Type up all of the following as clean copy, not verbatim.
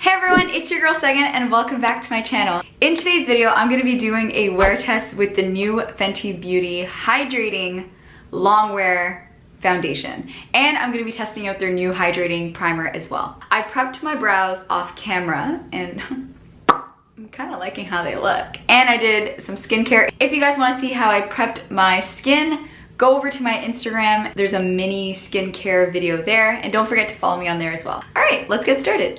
Hey everyone, it's your girl Segen and welcome back to my channel. In today's video, I'm going to be doing a wear test with the new Fenty Beauty Hydrating Long Wear Foundation. And I'm going to be testing out their new hydrating primer as well. I prepped my brows off camera and I'm kind of liking how they look. And I did some skincare. If you guys want to see how I prepped my skin, go over to my Instagram. There's a mini skincare video there. And don't forget to follow me on there as well. All right, let's get started.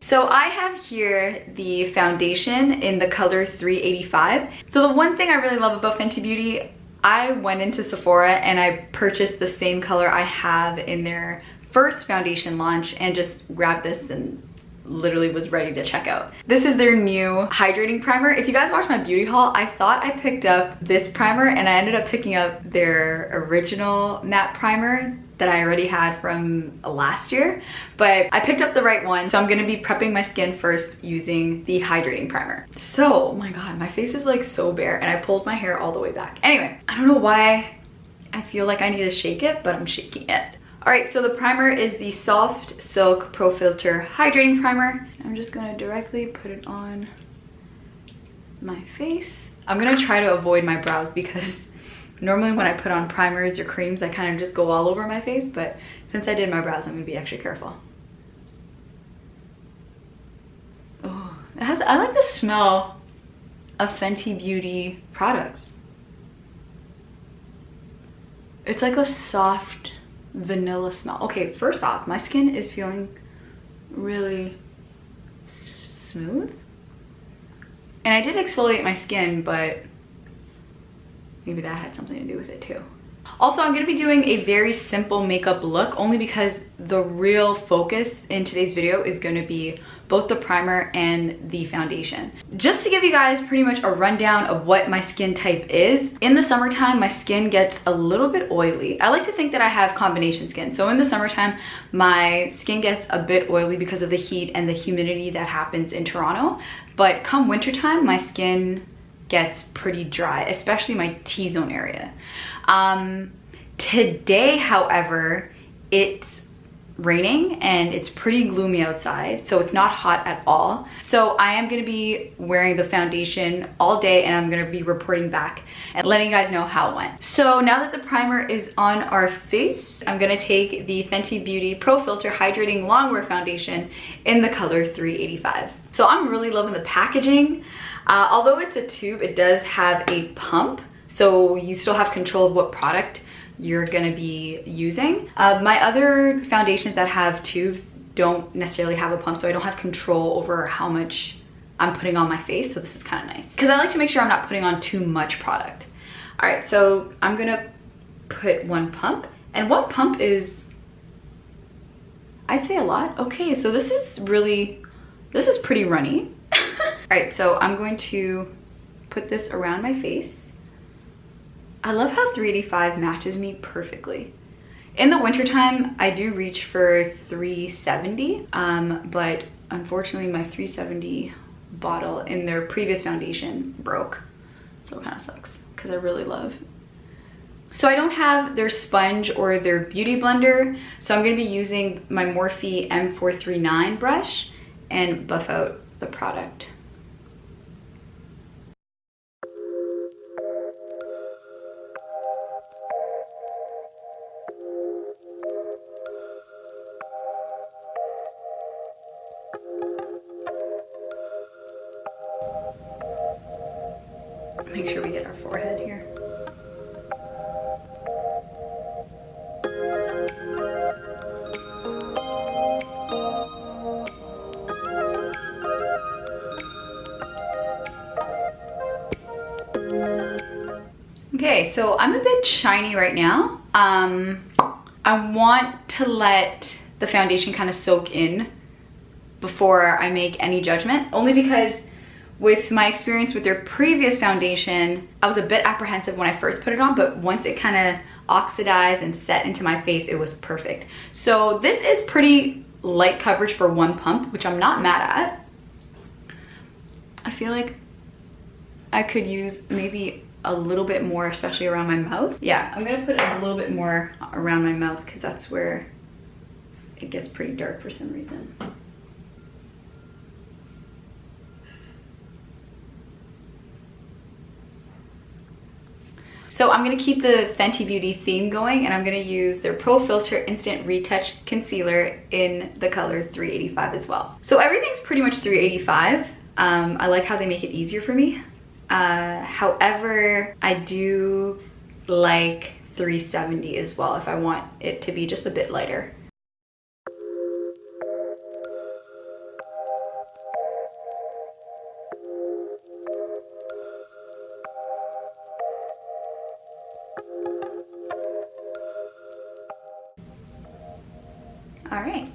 So I have here the foundation in the color 385. So the one thing I really love about Fenty Beauty, I went into Sephora and I purchased the same color I have in their first foundation launch and just grabbed this and literally was ready to check out. This is their new hydrating primer. If you guys watched my beauty haul, I thought I picked up this primer and I ended up picking up their original matte primer that I already had from last year, but I picked up the right one. So I'm gonna be prepping my skin first using the hydrating primer. So, oh my God, my face is like so bare and I pulled my hair all the way back. Anyway, I don't know why I feel like I need to shake it, but I'm shaking it. All right, so the primer is the Soft Silk Pro Filter Hydrating Primer. I'm just gonna directly put it on my face. I'm gonna try to avoid my brows because normally when I put on primers or creams, I kind of just go all over my face, but since I did my brows, I'm gonna be extra careful. Oh, I like the smell of Fenty Beauty products. It's like a soft vanilla smell. Okay, first off, my skin is feeling really smooth. And I did exfoliate my skin, but maybe that had something to do with it too. Also, I'm gonna be doing a very simple makeup look only because the real focus in today's video is gonna be both the primer and the foundation. Just to give you guys pretty much a rundown of what my skin type is. In the summertime, my skin gets a little bit oily. I like to think that I have combination skin. So in the summertime, my skin gets a bit oily because of the heat and the humidity that happens in Toronto. But come wintertime, my skin gets pretty dry, especially my T-zone area. Today, however, it's raining and it's pretty gloomy outside, so it's not hot at all. So I am gonna be wearing the foundation all day and I'm gonna be reporting back and letting you guys know how it went. So now that the primer is on our face, I'm gonna take the Fenty Beauty Pro Filter Hydrating Longwear Foundation in the color 385. So I'm really loving the packaging. Although it's a tube, it does have a pump, so you still have control of what product you're gonna be using. My other foundations that have tubes don't necessarily have a pump, so I don't have control over how much I'm putting on my face, so this is kind of nice. Because I like to make sure I'm not putting on too much product. All right, so I'm gonna put one pump, and one pump is, I'd say a lot. Okay, so this is pretty runny. All right, so I'm going to put this around my face. I love how 385 matches me perfectly. In the wintertime, I do reach for 370, but unfortunately my 370 bottle in their previous foundation broke. So it kind of sucks because I really love. So I don't have their sponge or their beauty blender, so I'm gonna be using my Morphe M439 brush and buff out the product. Make sure we get our forehead here. Okay, so I'm a bit shiny right now. I want to let the foundation kind of soak in before I make any judgment, only because with my experience with their previous foundation, I was a bit apprehensive when I first put it on, but once it kind of oxidized and set into my face, it was perfect. So this is pretty light coverage for one pump, which I'm not mad at. I feel like I could use maybe a little bit more, especially around my mouth. Yeah, I'm gonna put a little bit more around my mouth because that's where it gets pretty dark for some reason. So I'm gonna keep the Fenty Beauty theme going, and I'm gonna use their Pro Filter Instant Retouch Concealer in the color 385 as well. So everything's pretty much 385. I like how they make it easier for me. However, I do like 370 as well if I want it to be just a bit lighter. All right,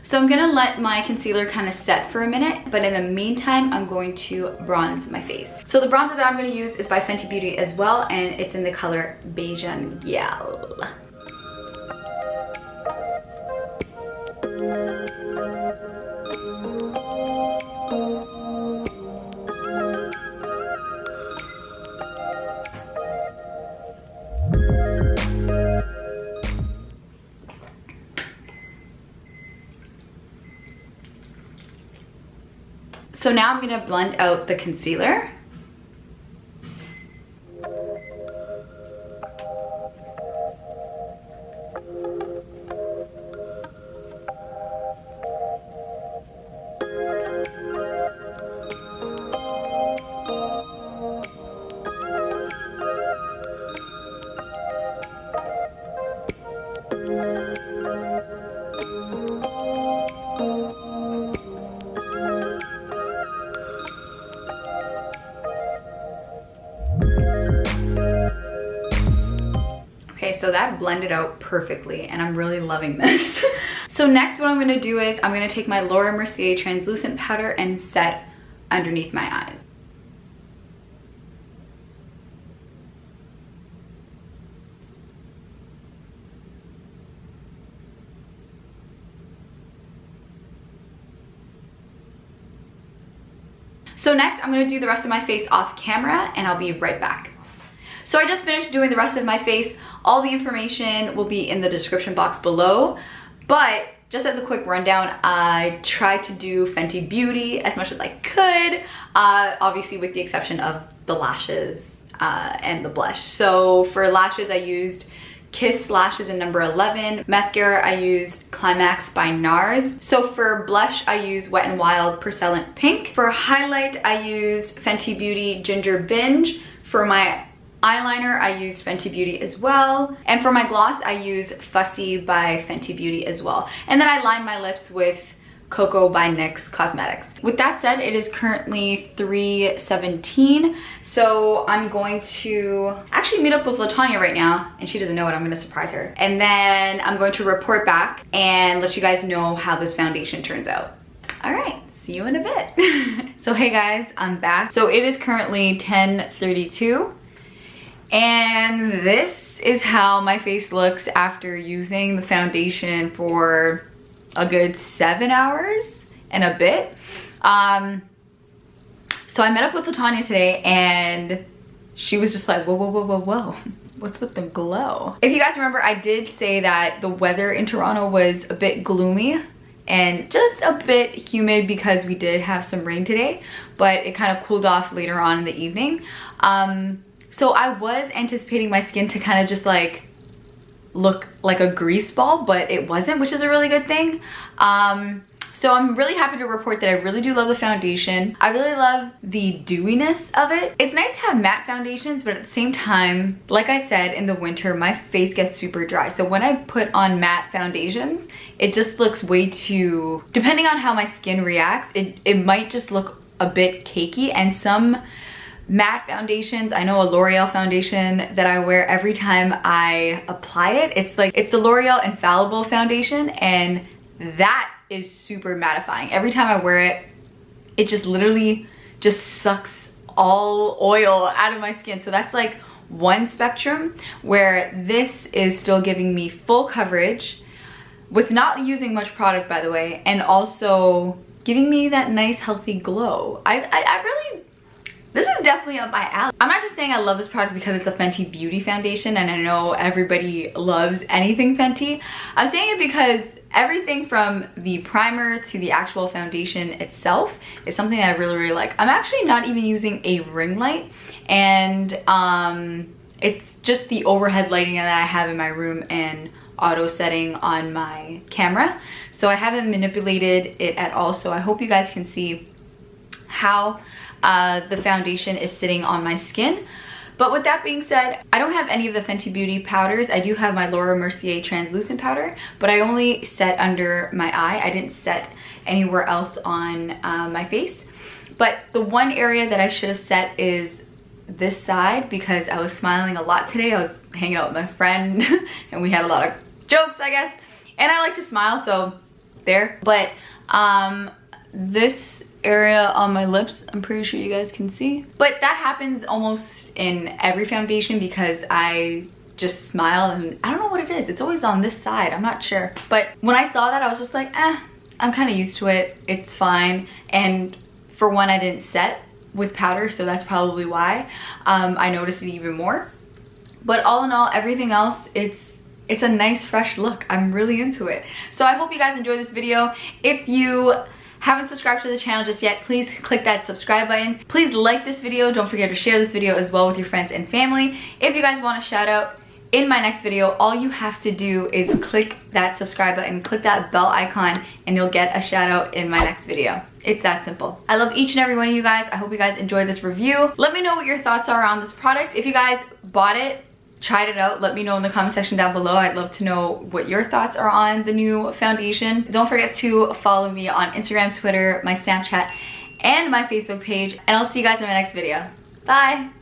so I'm gonna let my concealer kind of set for a minute, but in the meantime, I'm going to bronze my face. So the bronzer that I'm gonna use is by Fenty Beauty as well, and it's in the color Beijing Gal. So now I'm gonna blend out the concealer. Okay, so that blended out perfectly and I'm really loving this. So next what I'm gonna do is I'm gonna take my Laura Mercier translucent powder and set underneath my eyes. So next I'm gonna do the rest of my face off camera and I'll be right back. So I just finished doing the rest of my face. All the information will be in the description box below, but just as a quick rundown, I tried to do Fenty Beauty as much as I could, obviously with the exception of the lashes and the blush. So for lashes, I used Kiss Lashes in number 11. Mascara, I used Climax by NARS. So for blush, I used Wet n Wild Porcelain Pink. For highlight, I used Fenty Beauty Ginger Binge. For my eyeliner, I used Fenty Beauty as well. And for my gloss, I used Fussy by Fenty Beauty as well. And then I lined my lips with Cocoa by NYX Cosmetics. With that said, it is currently 3:17. So I'm going to actually meet up with LaTanya right now, and she doesn't know it. I'm gonna surprise her. And then I'm going to report back and let you guys know how this foundation turns out. All right, see you in a bit. So hey guys, I'm back. So it is currently 10:32. And this is how my face looks after using the foundation for a good 7 hours and a bit. So I met up with LaTanya today and she was just like, whoa, whoa, whoa, whoa, whoa. What's with the glow? If you guys remember, I did say that the weather in Toronto was a bit gloomy and just a bit humid because we did have some rain today, but it kind of cooled off later on in the evening. So I was anticipating my skin to kind of just like look like a grease ball, but it wasn't, which is a really good thing. So I'm really happy to report that I really do love the foundation. I really love the dewiness of it. It's nice to have matte foundations, but at the same time, like I said, in the winter, my face gets super dry. So when I put on matte foundations, it just looks way too, depending on how my skin reacts, it might just look a bit cakey. And some matte foundations, I know a L'Oreal foundation that I wear every time I apply it. It's the L'Oreal Infallible foundation, and that is super mattifying. Every time I wear it, it just literally just sucks all oil out of my skin. So that's like one spectrum, where this is still giving me full coverage with not using much product, by the way, and also giving me that nice healthy glow. I really This is definitely up my alley. I'm not just saying I love this product because it's a Fenty Beauty foundation and I know everybody loves anything Fenty. I'm saying it because everything from the primer to the actual foundation itself is something I really like. I'm actually not even using a ring light, and it's just the overhead lighting that I have in my room and auto setting on my camera. So I haven't manipulated it at all. So I hope you guys can see how the foundation is sitting on my skin. But with that being said, I don't have any of the Fenty Beauty powders. I do have my Laura Mercier translucent powder, but I only set under my eye. I didn't set anywhere else on my face. But the one area that I should have set is this side, because I was smiling a lot today. I was hanging out with my friend and we had a lot of jokes, I guess. And I like to smile, so there. But this area on my lips, I'm pretty sure you guys can see. But that happens almost in every foundation because I just smile and I don't know what it is. It's always on this side, I'm not sure. But when I saw that, I was just like, I'm kind of used to it. It's fine. And for one, I didn't set with powder, so that's probably why I noticed it even more. But all in all, everything else, it's a nice fresh look. I'm really into it. So I hope you guys enjoyed this video. If you haven't subscribed to the channel just yet, please click that subscribe button. Please like this video. Don't forget to share this video as well with your friends and family. If you guys want a shout out in my next video, all you have to do is click that subscribe button, click that bell icon, and you'll get a shout out in my next video. It's that simple. I love each and every one of you guys. I hope you guys enjoyed this review. Let me know what your thoughts are on this product. If you guys bought it, tried it out, let me know in the comment section down below. I'd love to know what your thoughts are on the new foundation. Don't forget to follow me on Instagram, Twitter, my Snapchat, and my Facebook page. And I'll see you guys in my next video. Bye!